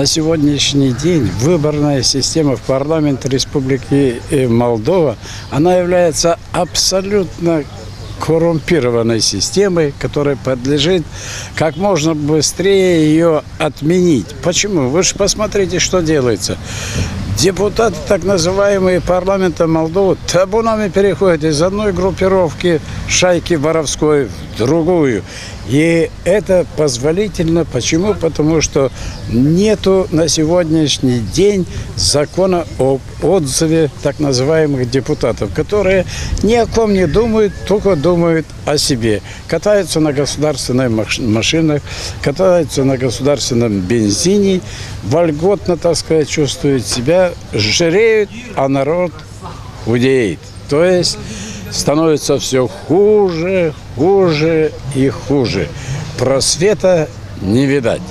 На сегодняшний день выборная система в парламент Республики Молдова, она является абсолютно коррумпированной системой, которая подлежит как можно быстрее ее отменить. Почему? Вы же посмотрите, что делается. Депутаты, так называемые парламента Молдовы, табунами переходят из одной группировки шайки воровской в другую. И это позволительно. Почему? Потому что нету на сегодняшний день закона об отзыве так называемых депутатов, которые ни о ком не думают, только думают о себе. Катаются на государственных машинах, катаются на государственном бензине, вольготно, так сказать, чувствуют себя, жиреют, а народ худеет. То есть становится все хуже, хуже и хуже. Просвета не видать.